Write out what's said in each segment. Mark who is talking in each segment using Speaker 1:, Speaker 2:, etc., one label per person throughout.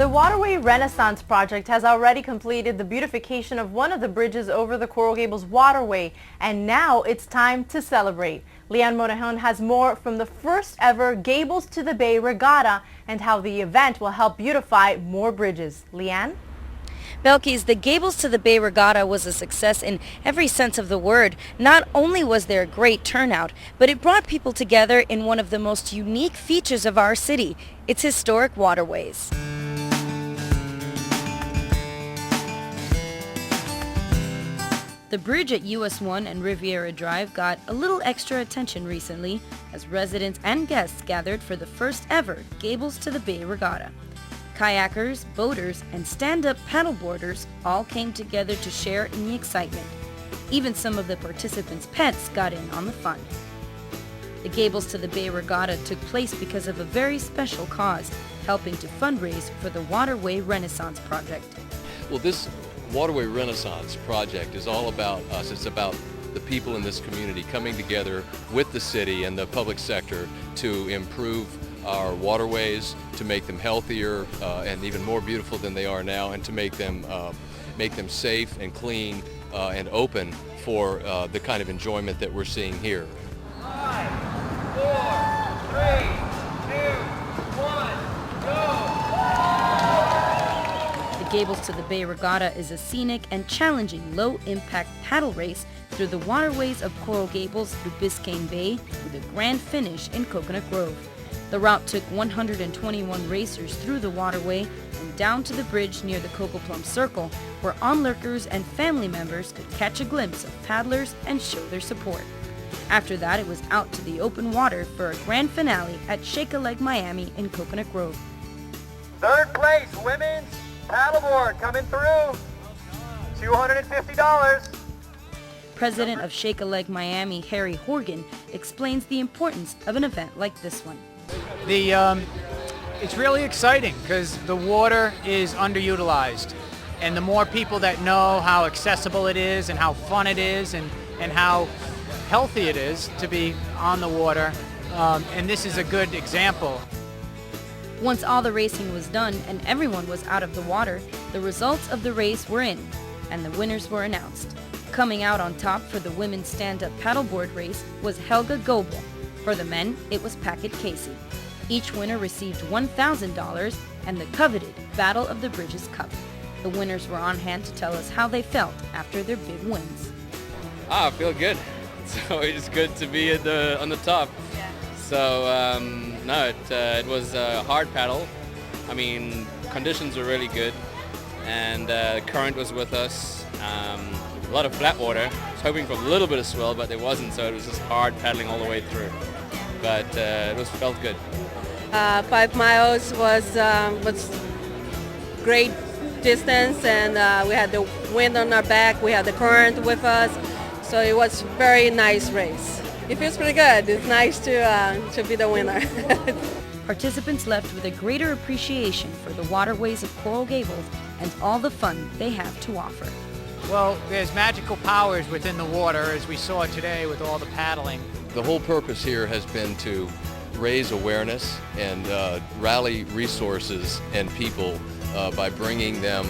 Speaker 1: The Waterway Renaissance Project has already completed the beautification of one of the bridges over the Coral Gables Waterway, and now it's time to celebrate. Leanne Morejon has more from the first ever Gables to the Bay Regatta and how the event will help beautify more bridges. Leanne?
Speaker 2: Belkis, the Gables to the Bay Regatta was a success in every sense of the word. Not only was there a great turnout, but it brought people together in one of the most unique features of our city, its historic waterways. The bridge at US 1 and Riviera Drive got a little extra attention recently as residents and guests gathered for the first ever Gables to the Bay Regatta. Kayakers, boaters, and stand-up paddleboarders all came together to share in the excitement. Even some of the participants' pets got in on the fun. The Gables to the Bay Regatta took place because of a very special cause, helping to fundraise for the Waterway Renaissance Project.
Speaker 3: Well, this Waterway Renaissance Project is all about us. It's about the people in this community coming together with the city and the public sector to improve our waterways, to make them healthier and even more beautiful than they are now, and to make them safe and clean and open for the kind of enjoyment that we're seeing here.
Speaker 4: 5, 4, 3, 2, 1, go!
Speaker 2: The Gables to the Bay Regatta is a scenic and challenging low-impact paddle race through the waterways of Coral Gables through Biscayne Bay with a grand finish in Coconut Grove. The route took 121 racers through the waterway and down to the bridge near the Coco Plum Circle, where onlookers and family members could catch a glimpse of paddlers and show their support. After that, it was out to the open water for a grand finale at Shake-a-Leg Miami in Coconut Grove.
Speaker 4: Third place, women's paddleboard coming through. $250.
Speaker 2: President of Shake-a-Leg Miami, Harry Horgan, explains the importance of an event like this one.
Speaker 5: It's really exciting because the water is underutilized, and the more people that know how accessible it is and how fun it is and how healthy it is to be on the water, and this is a good example.
Speaker 2: Once all the racing was done and everyone was out of the water, the results of the race were in, and the winners were announced. Coming out on top for the women's stand-up paddleboard race was Helga Goebel. For the men, it was Packett Casey. Each winner received $1,000 and the coveted Battle of the Bridges Cup. The winners were on hand to tell us how they felt after their big wins.
Speaker 6: I feel good. It's always good to be on the top.
Speaker 2: Yeah.
Speaker 6: So no, it was a hard paddle. I mean, conditions were really good, and current was with us. A lot of flat water. I was hoping for a little bit of swell, but there wasn't, so it was just hard paddling all the way through. But it felt good.
Speaker 7: 5 miles was great distance, and we had the wind on our back. We had the current with us, so it was a very nice race. It feels pretty good. It's nice to be the winner.
Speaker 2: Participants left with a greater appreciation for the waterways of Coral Gables and all the fun they have to offer.
Speaker 5: Well, there's magical powers within the water, as we saw today with all the paddling.
Speaker 3: The whole purpose here has been to raise awareness and rally resources and people by bringing them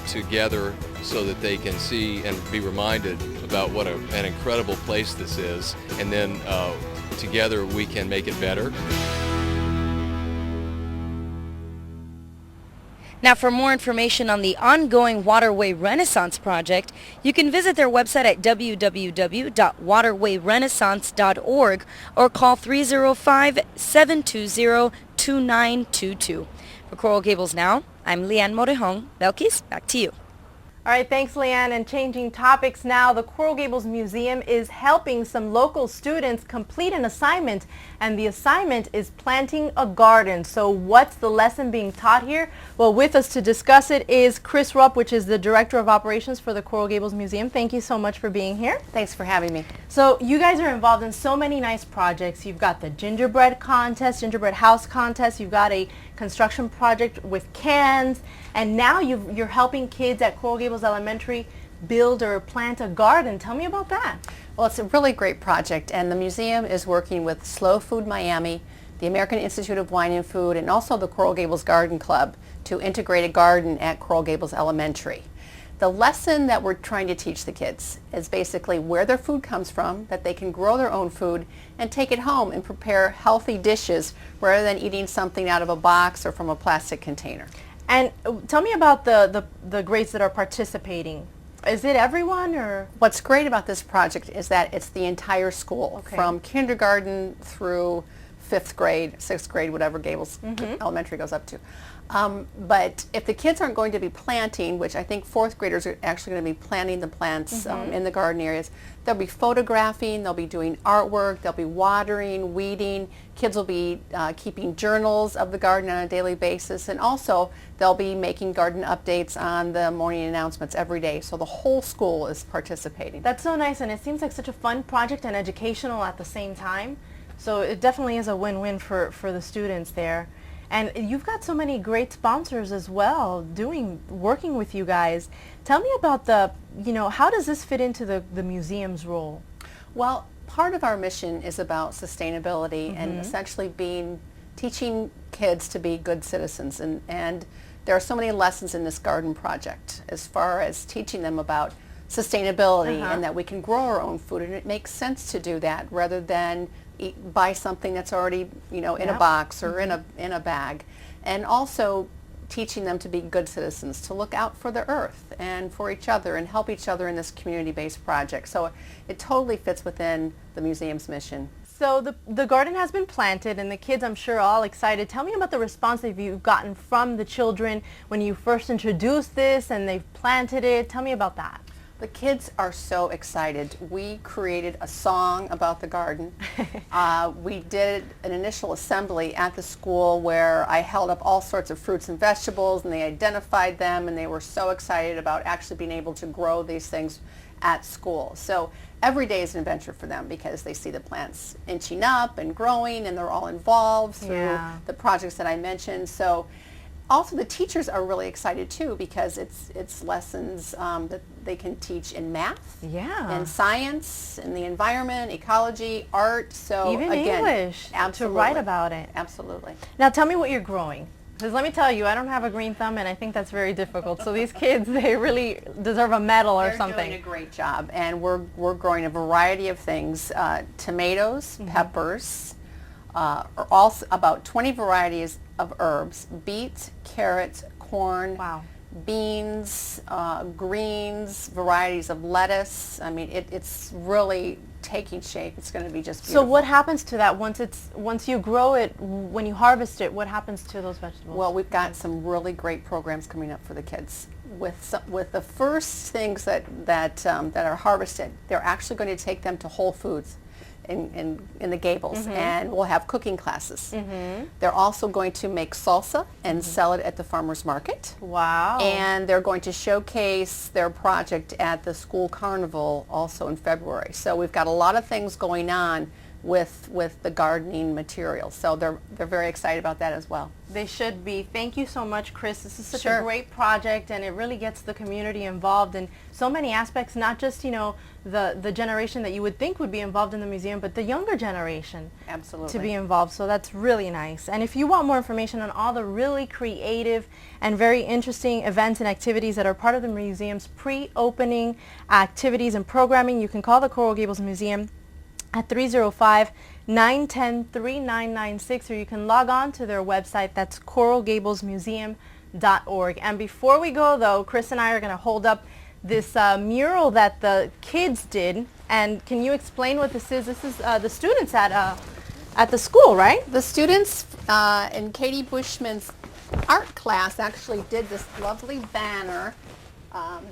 Speaker 3: together so that they can see and be reminded about what an incredible place this is, and then together we can make it better.
Speaker 2: Now, for more information on the ongoing Waterway Renaissance Project, you can visit their website at www.waterwayrenaissance.org or call 305-720-2922. For Coral Gables Now, I'm Leanne Morejon. Belkis, back to you.
Speaker 1: All right, thanks, Leanne. And changing topics now, the Coral Gables Museum is helping some local students complete an assignment, and the assignment is planting a garden. So what's the lesson being taught here? Well, with us to discuss it is Chris Rupp, which is the Director of Operations for the Coral Gables Museum. Thank you so much for being here.
Speaker 8: Thanks for having me.
Speaker 1: So you guys are involved in so many nice projects. You've got the gingerbread contest, gingerbread house contest. You've got a construction project with cans, and now you're helping kids at Coral Gables Elementary build or plant a garden. Tell me about that.
Speaker 8: Well, it's a really great project, and the museum is working with Slow Food Miami, the American Institute of Wine and Food, and also the Coral Gables Garden Club to integrate a garden at Coral Gables Elementary. The lesson that we're trying to teach the kids is basically where their food comes from, that they can grow their own food and take it home and prepare healthy dishes rather than eating something out of a box or from a plastic container.
Speaker 1: And tell me about the grades that are participating. Is it everyone, or?
Speaker 8: What's great about this project is that it's the entire school,
Speaker 1: Okay.
Speaker 8: from kindergarten through 5th grade, 6th grade, whatever Gables Elementary goes up to. But if the kids aren't going to be planting, which I think 4th graders are actually going to be planting the plants in the garden areas, they'll be photographing, they'll be doing artwork, they'll be watering, weeding. Kids will be keeping journals of the garden on a daily basis, and also they'll be making garden updates on the morning announcements every day. So the whole school is participating.
Speaker 1: That's so nice, and it seems like such a fun project and educational at the same time. So it definitely is a win-win for the students there. And you've got so many great sponsors as well working with you guys. Tell me about how does this fit into the museum's role?
Speaker 8: Well, part of our mission is about sustainability and essentially teaching kids to be good citizens. And there are so many lessons in this garden project as far as teaching them about sustainability and that we can grow our own food, and it makes sense to do that rather than buy something that's already in a box or in a bag. And also teaching them to be good citizens, to look out for the earth and for each other and help each other in this community-based project. So it totally fits within the museum's mission.
Speaker 1: So the garden has been planted, and the kids, I'm sure, are all excited. Tell me about the response that you've gotten from the children when you first introduced this and they've planted it. Tell me about that.
Speaker 8: The kids are so excited. We created a song about the garden. We did an initial assembly at the school where I held up all sorts of fruits and vegetables, and they identified them, and they were so excited about actually being able to grow these things at school. So every day is an adventure for them because they see the plants inching up and growing, and they're all involved through the projects that I mentioned. So also the teachers are really excited too because it's lessons that they can teach in math, and science, and the environment, ecology, art. So
Speaker 1: even
Speaker 8: again,
Speaker 1: English,
Speaker 8: absolutely,
Speaker 1: to write about it.
Speaker 8: Absolutely.
Speaker 1: Now tell me what you're growing. Because let me tell you, I don't have a green thumb, and I think that's very difficult. So these kids, they really deserve a medal or something.
Speaker 8: They're doing a great job, and we're growing a variety of things: tomatoes, peppers, also about 20 varieties of herbs, beets, carrots, corn, beans, greens, varieties of lettuce. I mean, it's really taking shape. It's going to be just beautiful.
Speaker 1: So what happens to that once you grow it, when you harvest it, what happens to those vegetables?
Speaker 8: Well, we've got some really great programs coming up for the kids. With the first things that are harvested, they're actually going to take them to Whole Foods in the Gables, and we'll have cooking classes. They're also going to make salsa and sell it at the farmers market.
Speaker 1: Wow.
Speaker 8: And they're going to showcase their project at the school carnival also in February. So we've got a lot of things going on with the gardening materials. So they're very excited about that as well.
Speaker 1: They should be. Thank you so much, Chris. This is such a great project, and it really gets the community involved in so many aspects, not just, the generation that you would think would be involved in the museum, but the younger generation to be involved. So that's really nice. And if you want more information on all the really creative and very interesting events and activities that are part of the museum's pre-opening activities and programming, you can call the Coral Gables Museum at 305-910-3996, or you can log on to their website. That's coralgablesmuseum.org. And before we go, though, Chris and I are going to hold up this mural that the kids did. And can you explain what this is? This is the students at the school, right?
Speaker 8: The students in Katie Bushman's art class actually did this lovely banner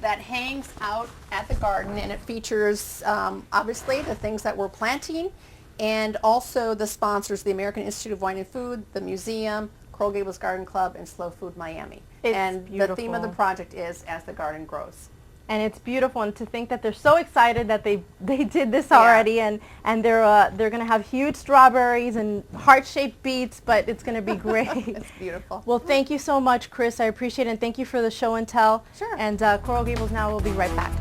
Speaker 8: that hangs out at the garden, and it features obviously the things that we're planting, and also the sponsors, the American Institute of Wine and Food, the museum, Coral Gables Garden Club, and Slow Food Miami. And the theme of the project is As the Garden Grows.
Speaker 1: And it's beautiful, and to think that they're so excited that they did this already, and they're going to have huge strawberries and heart-shaped beets, but it's going to be great.
Speaker 8: It's beautiful.
Speaker 1: Well, thank you so much, Chris. I appreciate it, and thank you for the show and tell.
Speaker 8: Sure.
Speaker 1: And Coral Gables Now will be right back.